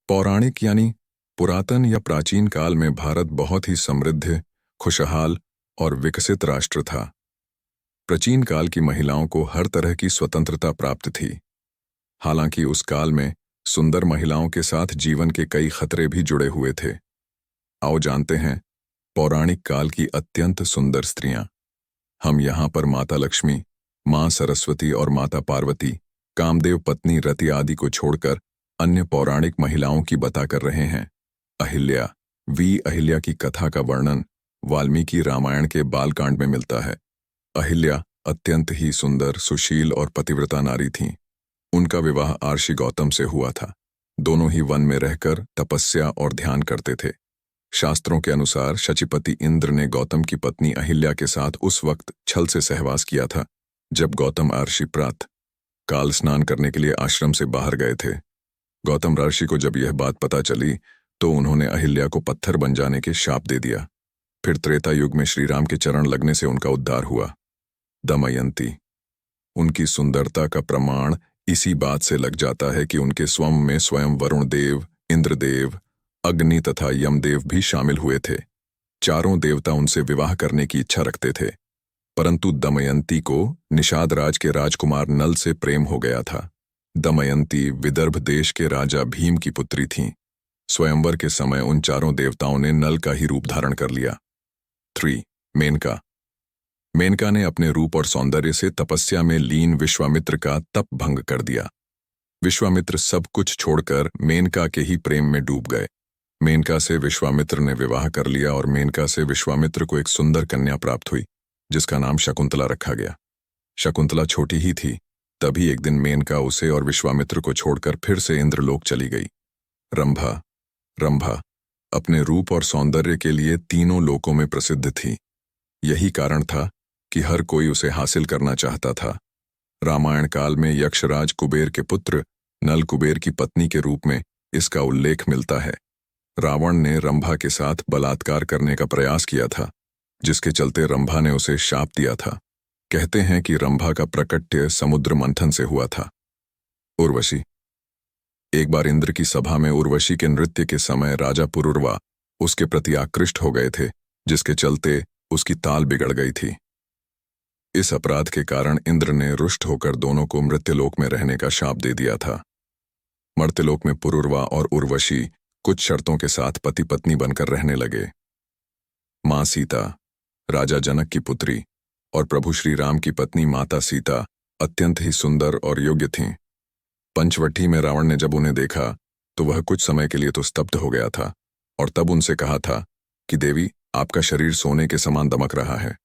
पौराणिक यानी पुरातन या प्राचीन काल में भारत बहुत ही समृद्ध, खुशहाल और विकसित राष्ट्र था। प्राचीन काल की महिलाओं को हर तरह की स्वतंत्रता प्राप्त थी। हालांकि उस काल में सुंदर महिलाओं के साथ जीवन के कई खतरे भी जुड़े हुए थे। आओ जानते हैं पौराणिक काल की अत्यंत सुंदर स्त्रियां। हम यहाँ पर माता लक्ष्मी, माँ सरस्वती और माता पार्वती, कामदेव पत्नी रति आदि को छोड़कर अन्य पौराणिक महिलाओं की बता कर रहे हैं। अहिल्या, अहिल्या की कथा का वर्णन वाल्मीकि रामायण के बालकांड में मिलता है। अहिल्या अत्यंत ही सुंदर, सुशील और पतिव्रता नारी थीं। उनका विवाह आर्षि गौतम से हुआ था। दोनों ही वन में रहकर तपस्या और ध्यान करते थे। शास्त्रों के अनुसार शचीपति इंद्र ने गौतम की पत्नी अहिल्या के साथ उस वक्त छल से सहवास किया था जब गौतम आर्षि प्रातः काल स्नान करने के लिए आश्रम से बाहर गए थे। गौतम ऋषि को जब यह बात पता चली तो उन्होंने अहिल्या को पत्थर बन जाने के शाप दे दिया। फिर त्रेता युग में श्री राम के चरण लगने से उनका उद्धार हुआ। दमयंती, उनकी सुंदरता का प्रमाण इसी बात से लग जाता है कि उनके स्वयं में स्वयं वरुण देव, इंद्रदेव, अग्नि तथा यमदेव भी शामिल हुए थे। चारों देवता उनसे विवाह करने की इच्छा रखते थे, परंतु दमयंती को निषाद राज के राजकुमार नल से प्रेम हो गया था। दमयंती विदर्भ देश के राजा भीम की पुत्री थीं। स्वयंवर के समय उन चारों देवताओं ने नल का ही रूप धारण कर लिया। 3. मेनका, मेनका ने अपने रूप और सौंदर्य से तपस्या में लीन विश्वामित्र का तप भंग कर दिया। विश्वामित्र सब कुछ छोड़कर मेनका के ही प्रेम में डूब गए। मेनका से विश्वामित्र ने विवाह कर लिया और मेनका से विश्वामित्र को एक सुंदर कन्या प्राप्त हुई जिसका नाम शकुंतला रखा गया। शकुंतला छोटी ही थी, तभी एक दिन मेनका उसे और विश्वामित्र को छोड़कर फिर से इंद्रलोक चली गई। रंभा, रंभा अपने रूप और सौंदर्य के लिए तीनों लोकों में प्रसिद्ध थी। यही कारण था कि हर कोई उसे हासिल करना चाहता था। रामायण काल में यक्षराज कुबेर के पुत्र नल कुबेर की पत्नी के रूप में इसका उल्लेख मिलता है। रावण ने रंभा के साथ बलात्कार करने का प्रयास किया था, जिसके चलते रंभा ने उसे शाप दिया था। कहते हैं कि रंभा का प्रकट्य समुद्र मंथन से हुआ था। उर्वशी, एक बार इंद्र की सभा में उर्वशी के नृत्य के समय राजा पुरुरवा उसके प्रति आकृष्ट हो गए थे, जिसके चलते उसकी ताल बिगड़ गई थी। इस अपराध के कारण इंद्र ने रुष्ट होकर दोनों को मृत्यलोक में रहने का शाप दे दिया था। मर्त्यलोक में पुरुरवा और उर्वशी कुछ शर्तों के साथ पति पत्नी बनकर रहने लगे। मां सीता, राजा जनक की पुत्री और प्रभु श्री राम की पत्नी माता सीता अत्यंत ही सुंदर और योग्य थीं। पंचवटी में रावण ने जब उन्हें देखा तो वह कुछ समय के लिए तो स्तब्ध हो गया था और तब उनसे कहा था कि देवी, आपका शरीर सोने के समान दमक रहा है।